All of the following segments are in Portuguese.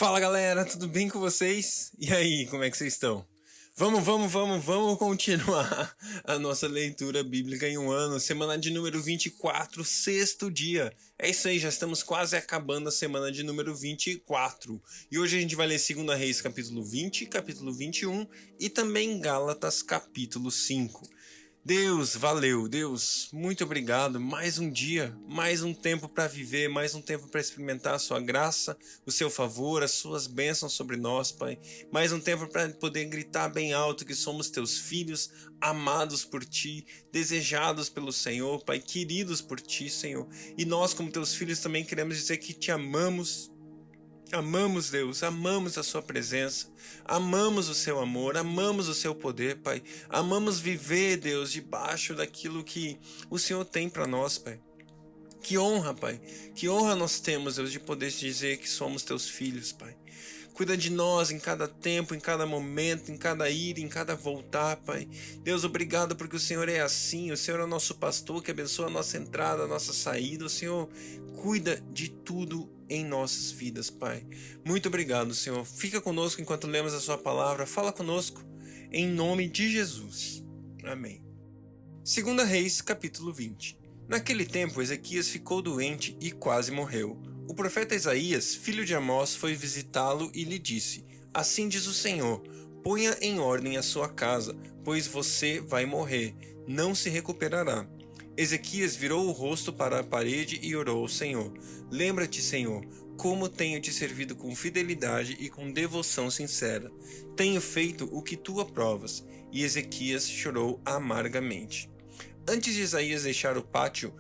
Fala galera, tudo bem com vocês? E aí, como é que vocês estão? Vamos continuar a nossa leitura bíblica em um ano, semana de número 24, sexto dia. É isso aí, já estamos quase acabando a semana de número 24. E hoje a gente vai ler 2 Reis capítulo 20, capítulo 21 e também Gálatas capítulo 5. Deus, valeu, Deus, muito obrigado, mais um dia, mais um tempo para viver, mais um tempo para experimentar a sua graça, o seu favor, as suas bênçãos sobre nós, Pai, mais um tempo para poder gritar bem alto que somos teus filhos, amados por Ti, desejados pelo Senhor, Pai, queridos por Ti, Senhor, e nós como teus filhos também queremos dizer que Te amamos. Amamos, Deus, amamos a sua presença, amamos o seu amor, amamos o seu poder, Pai. Amamos viver, Deus, debaixo daquilo que o Senhor tem para nós, Pai. Que honra, Pai. Que honra nós temos, Deus, de poder te dizer que somos teus filhos, Pai. Cuida de nós em cada tempo, em cada momento, em cada ir, em cada voltar, Pai. Deus, obrigado porque o Senhor é assim. O Senhor é o nosso pastor que abençoa a nossa entrada, a nossa saída. O Senhor cuida de tudo em nossas vidas, Pai. Muito obrigado, Senhor. Fica conosco enquanto lemos a sua palavra. Fala conosco, em nome de Jesus. Amém. 2 Reis, capítulo 20. Naquele tempo, Ezequias ficou doente e quase morreu. O profeta Isaías, filho de Amós, foi visitá-lo e lhe disse: Assim diz o Senhor, ponha em ordem a sua casa, pois você vai morrer, não se recuperará. Ezequias virou o rosto para a parede e orou ao Senhor: Lembra-te, Senhor, como tenho te servido com fidelidade e com devoção sincera. Tenho feito o que tu aprovas. E Ezequias chorou amargamente. Antes de Isaías deixar o pátio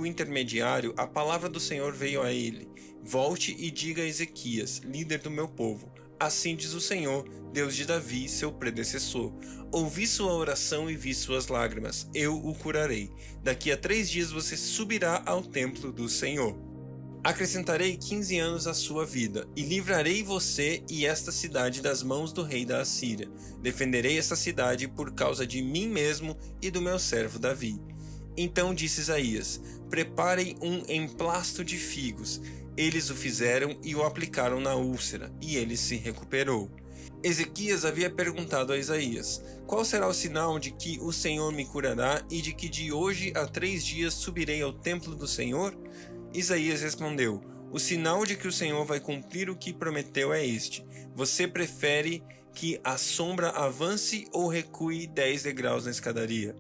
intermediário, a palavra do Senhor veio a ele: Volte e diga a Ezequias, líder do meu povo: Assim diz o Senhor, Deus de Davi, seu predecessor. Ouvi sua oração e vi suas lágrimas. Eu o curarei. Daqui a 3 dias você subirá ao templo do Senhor. Acrescentarei 15 anos à sua vida, e livrarei você e esta cidade das mãos do rei da Assíria. Defenderei esta cidade por causa de mim mesmo e do meu servo Davi. Então disse Isaías: Preparem um emplasto de figos. Eles o fizeram e o aplicaram na úlcera, e ele se recuperou. Ezequias havia perguntado a Isaías: Qual será o sinal de que o Senhor me curará e de que de hoje a 3 dias subirei ao templo do Senhor? Isaías respondeu: O sinal de que o Senhor vai cumprir o que prometeu é este: Você prefere que a sombra avance ou recue 10 degraus na escadaria?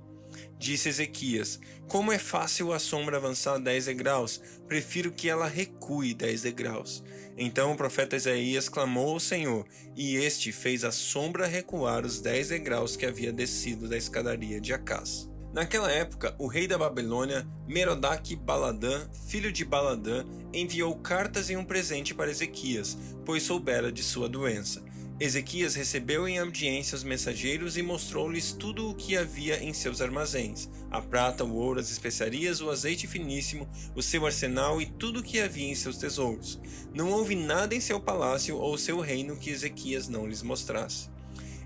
Disse Ezequias: Como é fácil a sombra avançar 10 degraus, prefiro que ela recue 10 degraus. Então o profeta Isaías clamou ao Senhor, e este fez a sombra recuar os 10 degraus que havia descido da escadaria de Acás. Naquela época, o rei da Babilônia, Merodach-Baladã, filho de Baladã, enviou cartas e um presente para Ezequias, pois soubera de sua doença. Ezequias recebeu em audiência os mensageiros e mostrou-lhes tudo o que havia em seus armazéns: a prata, o ouro, as especiarias, o azeite finíssimo, o seu arsenal e tudo o que havia em seus tesouros. Não houve nada em seu palácio ou seu reino que Ezequias não lhes mostrasse.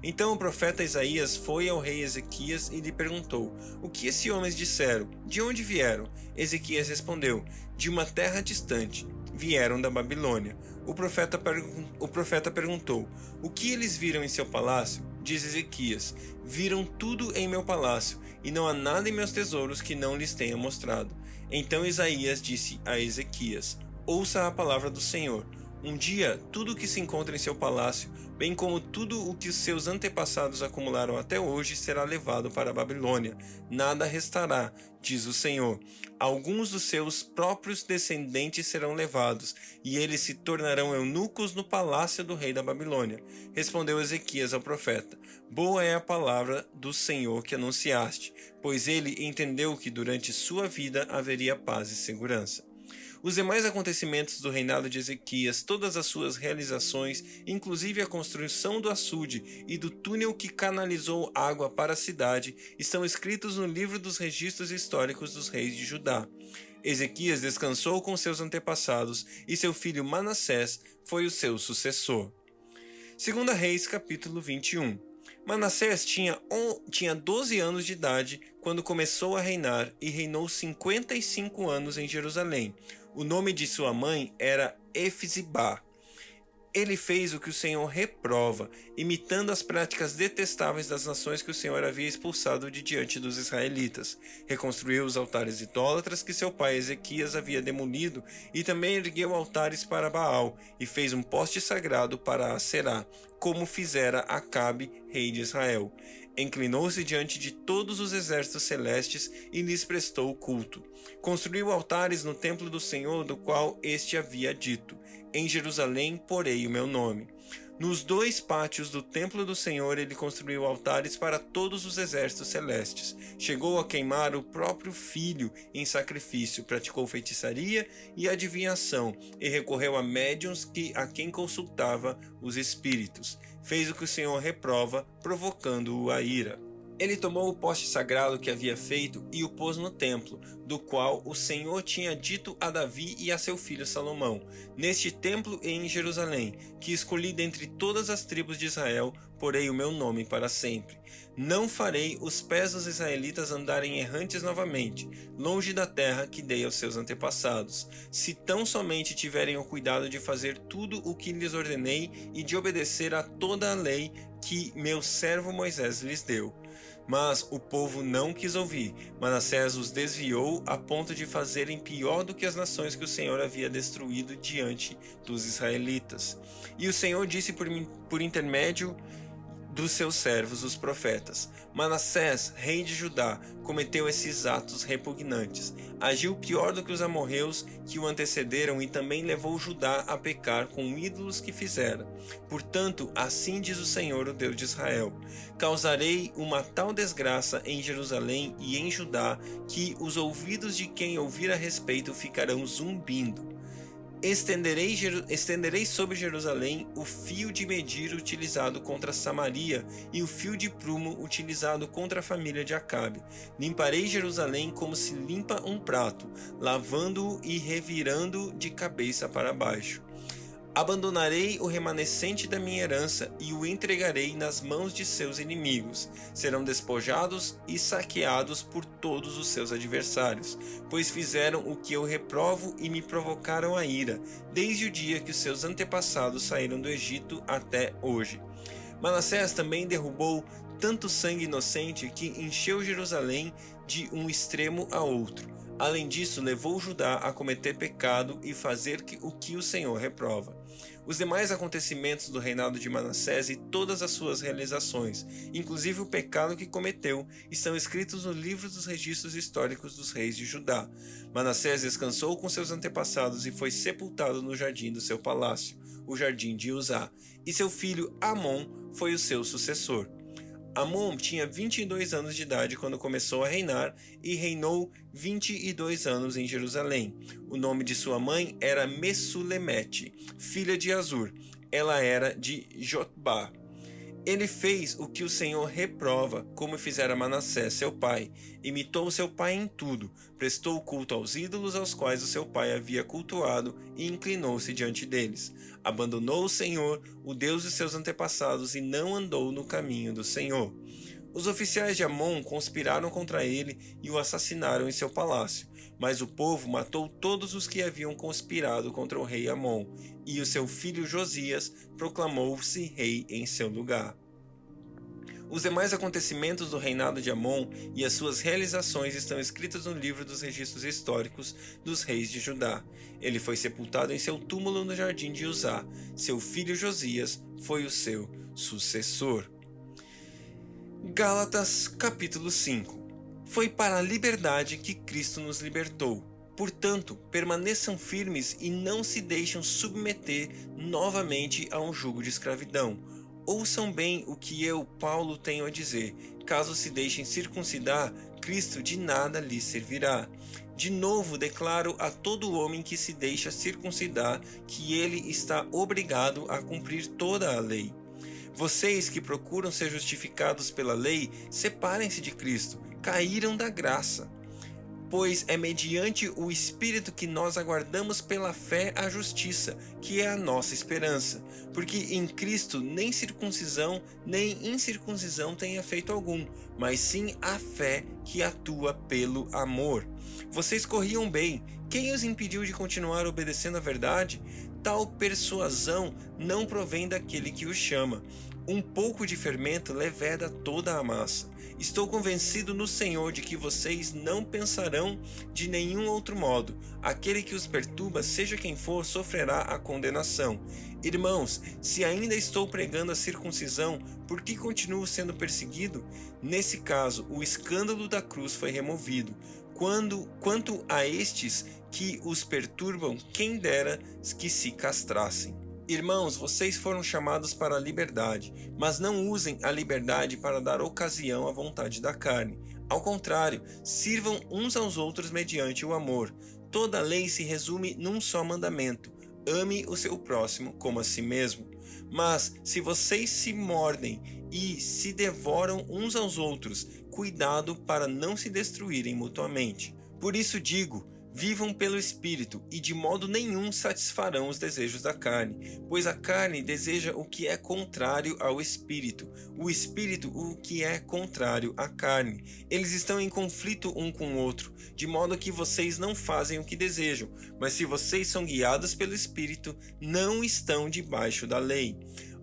Então o profeta Isaías foi ao rei Ezequias e lhe perguntou: O que esses homens disseram? De onde vieram? Ezequias respondeu: De uma terra distante. Vieram da Babilônia. O profeta perguntou: O que eles viram em seu palácio? Diz Ezequias: Viram tudo em meu palácio, e não há nada em meus tesouros que não lhes tenha mostrado. Então Isaías disse a Ezequias: Ouça a palavra do Senhor. Um dia, tudo o que se encontra em seu palácio, bem como tudo o que os seus antepassados acumularam até hoje, será levado para a Babilônia. Nada restará, diz o Senhor. Alguns dos seus próprios descendentes serão levados, e eles se tornarão eunucos no palácio do rei da Babilônia. Respondeu Ezequias ao profeta: Boa é a palavra do Senhor que anunciaste, pois ele entendeu que durante sua vida haveria paz e segurança. Os demais acontecimentos do reinado de Ezequias, todas as suas realizações, inclusive a construção do açude e do túnel que canalizou água para a cidade, estão escritos no livro dos registros históricos dos reis de Judá. Ezequias descansou com seus antepassados e seu filho Manassés foi o seu sucessor. 2 Reis, capítulo 21. Manassés tinha 12 anos de idade quando começou a reinar e reinou 55 anos em Jerusalém. O nome de sua mãe era Efzibá. Ele fez o que o Senhor reprova, imitando as práticas detestáveis das nações que o Senhor havia expulsado de diante dos israelitas. Reconstruiu os altares idólatras que seu pai Ezequias havia demolido e também ergueu altares para Baal e fez um poste sagrado para Aserá, como fizera Acabe, rei de Israel. Inclinou-se diante de todos os exércitos celestes e lhes prestou culto. Construiu altares no templo do Senhor, do qual este havia dito: em Jerusalém porei o meu nome. Nos 2 pátios do templo do Senhor ele construiu altares para todos os exércitos celestes. Chegou a queimar o próprio filho em sacrifício, praticou feitiçaria e adivinhação, e recorreu a médiuns a quem consultava os espíritos. Fez o que o Senhor reprova, provocando-o à ira. Ele tomou o poste sagrado que havia feito e o pôs no templo, do qual o Senhor tinha dito a Davi e a seu filho Salomão: neste templo e em Jerusalém, que escolhi dentre todas as tribos de Israel, porei o meu nome para sempre. Não farei os pés dos israelitas andarem errantes novamente, longe da terra que dei aos seus antepassados, se tão somente tiverem o cuidado de fazer tudo o que lhes ordenei e de obedecer a toda a lei que meu servo Moisés lhes deu. Mas o povo não quis ouvir. Manassés os desviou a ponto de fazerem pior do que as nações que o Senhor havia destruído diante dos israelitas. E o Senhor disse por intermédio dos seus servos, os profetas: Manassés, rei de Judá, cometeu esses atos repugnantes. Agiu pior do que os amorreus que o antecederam e também levou Judá a pecar com ídolos que fizera. Portanto, assim diz o Senhor, o Deus de Israel: causarei uma tal desgraça em Jerusalém e em Judá que os ouvidos de quem ouvir a respeito ficarão zumbindo. Estenderei sobre Jerusalém o fio de medir utilizado contra Samaria e o fio de prumo utilizado contra a família de Acabe. Limparei Jerusalém como se limpa um prato, lavando-o e revirando-o de cabeça para baixo. Abandonarei o remanescente da minha herança e o entregarei nas mãos de seus inimigos. Serão despojados e saqueados por todos os seus adversários, pois fizeram o que eu reprovo e me provocaram a ira, desde o dia que os seus antepassados saíram do Egito até hoje. Manassés também derrubou tanto sangue inocente que encheu Jerusalém de um extremo a outro. Além disso, levou Judá a cometer pecado e fazer o que o Senhor reprova. Os demais acontecimentos do reinado de Manassés e todas as suas realizações, inclusive o pecado que cometeu, estão escritos no livro dos registros históricos dos reis de Judá. Manassés descansou com seus antepassados e foi sepultado no jardim do seu palácio, o jardim de Uzá, e seu filho Amon foi o seu sucessor. Amon tinha 22 anos de idade quando começou a reinar e reinou 22 anos em Jerusalém. O nome de sua mãe era Messulemete, filha de Azur. Ela era de Jotbá. Ele fez o que o Senhor reprova, como fizera Manassés, seu pai. Imitou seu pai em tudo, prestou culto aos ídolos aos quais o seu pai havia cultuado e inclinou-se diante deles. Abandonou o Senhor, o Deus de seus antepassados, e não andou no caminho do Senhor. Os oficiais de Amon conspiraram contra ele e o assassinaram em seu palácio. Mas o povo matou todos os que haviam conspirado contra o rei Amon, e o seu filho Josias proclamou-se rei em seu lugar. Os demais acontecimentos do reinado de Amon e as suas realizações estão escritos no livro dos registros históricos dos reis de Judá. Ele foi sepultado em seu túmulo no jardim de Uzá. Seu filho Josias foi o seu sucessor. Gálatas capítulo 5. Foi para a liberdade que Cristo nos libertou. Portanto, permaneçam firmes e não se deixem submeter novamente a um jugo de escravidão. Ouçam bem o que eu, Paulo, tenho a dizer. Caso se deixem circuncidar, Cristo de nada lhes servirá. De novo declaro a todo homem que se deixa circuncidar que ele está obrigado a cumprir toda a lei. Vocês que procuram ser justificados pela lei, separem-se de Cristo, caíram da graça. Pois é mediante o Espírito que nós aguardamos pela fé a justiça, que é a nossa esperança. Porque em Cristo nem circuncisão nem incircuncisão tem efeito algum, mas sim a fé que atua pelo amor. Vocês corriam bem, quem os impediu de continuar obedecendo a verdade? tal persuasão não provém daquele que o chama. Um pouco de fermento leveda toda a massa. Estou convencido no Senhor de que vocês não pensarão de nenhum outro modo. Aquele que os perturba, seja quem for, sofrerá a condenação. Irmãos, se ainda estou pregando a circuncisão, por que continuo sendo perseguido? Nesse caso, o escândalo da cruz foi removido. Quanto a estes que os perturbam, quem dera que se castrassem. Irmãos, vocês foram chamados para a liberdade, mas não usem a liberdade para dar ocasião à vontade da carne. Ao contrário, sirvam uns aos outros mediante o amor. Toda a lei se resume num só mandamento: ame o seu próximo como a si mesmo. Mas, se vocês se mordem e se devoram uns aos outros, cuidado para não se destruírem mutuamente. Por isso digo, vivam pelo Espírito, e de modo nenhum satisfarão os desejos da carne, pois a carne deseja o que é contrário ao Espírito, o Espírito o que é contrário à carne. Eles estão em conflito um com o outro, de modo que vocês não fazem o que desejam, mas se vocês são guiados pelo Espírito, não estão debaixo da lei.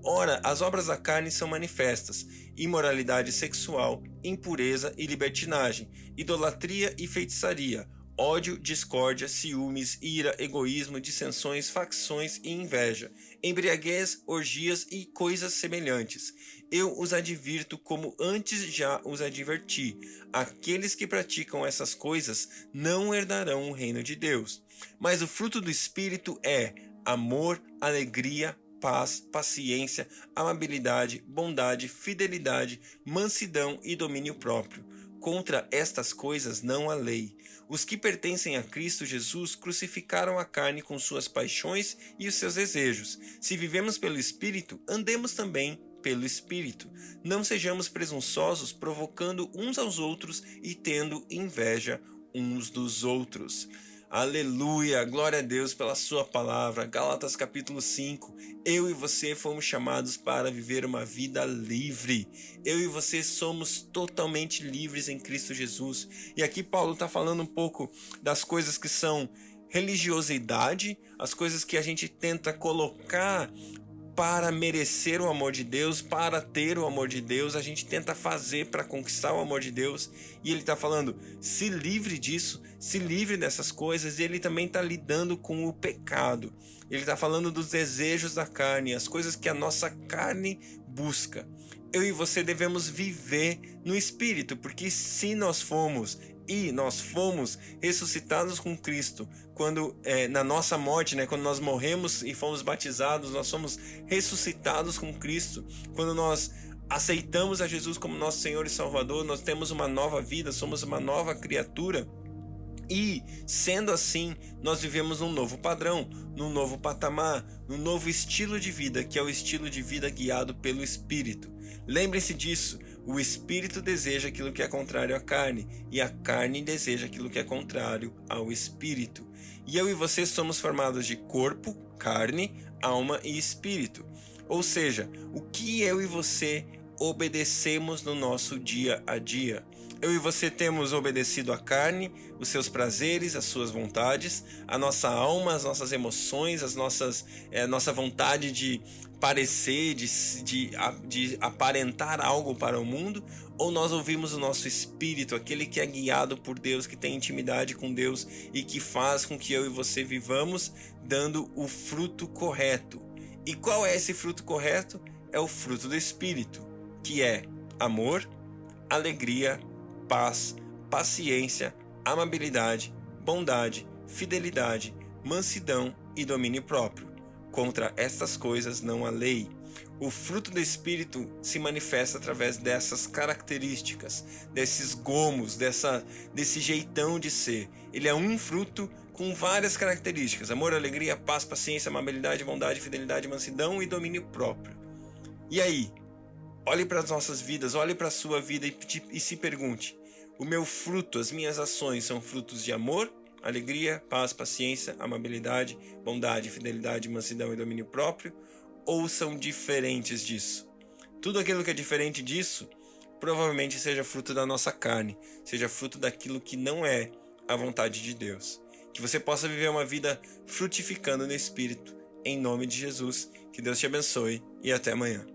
Ora, as obras da carne são manifestas: imoralidade sexual, impureza e libertinagem, idolatria e feitiçaria, ódio, discórdia, ciúmes, ira, egoísmo, dissensões, facções e inveja, embriaguez, orgias e coisas semelhantes. Eu os advirto como antes já os adverti. Aqueles que praticam essas coisas não herdarão o reino de Deus. Mas o fruto do Espírito é amor, alegria, paz, paciência, amabilidade, bondade, fidelidade, mansidão e domínio próprio. Contra estas coisas não há lei. Os que pertencem a Cristo Jesus crucificaram a carne com suas paixões e os seus desejos. Se vivemos pelo Espírito, andemos também pelo Espírito. Não sejamos presunçosos, provocando uns aos outros e tendo inveja uns dos outros. Aleluia, glória a Deus pela sua palavra. Gálatas capítulo 5. Eu e você fomos chamados para viver uma vida livre. Eu e você somos totalmente livres em Cristo Jesus. E aqui Paulo está falando um pouco das coisas que são religiosidade, as coisas que a gente tenta colocar para merecer o amor de Deus, para ter o amor de Deus, a gente tenta fazer para conquistar o amor de Deus. E ele está falando, se livre disso, se livre dessas coisas. E ele também está lidando com o pecado. Ele está falando dos desejos da carne, as coisas que a nossa carne busca. Eu e você devemos viver no Espírito, porque se nós fomos ressuscitados com Cristo, quando na nossa morte, quando nós morremos e fomos batizados, nós somos ressuscitados com Cristo. Quando nós aceitamos a Jesus como nosso Senhor e Salvador, nós temos uma nova vida, somos uma nova criatura. E, sendo assim, nós vivemos num novo padrão, num novo patamar, num novo estilo de vida, que é o estilo de vida guiado pelo Espírito. Lembre-se disso, o Espírito deseja aquilo que é contrário à carne, e a carne deseja aquilo que é contrário ao Espírito. E eu e você somos formados de corpo, carne, alma e Espírito. Ou seja, o que eu e você obedecemos no nosso dia a dia. Eu e você temos obedecido à carne, os seus prazeres, as suas vontades, a nossa alma, as nossas emoções, a nossa vontade de parecer, de aparentar algo para o mundo, ou nós ouvimos o nosso espírito, aquele que é guiado por Deus, que tem intimidade com Deus e que faz com que eu e você vivamos dando o fruto correto. E qual é esse fruto correto? É o fruto do Espírito, que é amor, alegria, paz, paciência, amabilidade, bondade, fidelidade, mansidão e domínio próprio. Contra estas coisas não há lei. O fruto do Espírito se manifesta através dessas características, desses gomos, desse jeitão de ser. Ele é um fruto com várias características: amor, alegria, paz, paciência, amabilidade, bondade, fidelidade, mansidão e domínio próprio. E aí? Olhe para as nossas vidas, olhe para a sua vida e se pergunte: o meu fruto, as minhas ações são frutos de amor, alegria, paz, paciência, amabilidade, bondade, fidelidade, mansidão e domínio próprio? Ou são diferentes disso? Tudo aquilo que é diferente disso provavelmente seja fruto da nossa carne, seja fruto daquilo que não é a vontade de Deus. Que você possa viver uma vida frutificando no Espírito, em nome de Jesus. Que Deus te abençoe e até amanhã.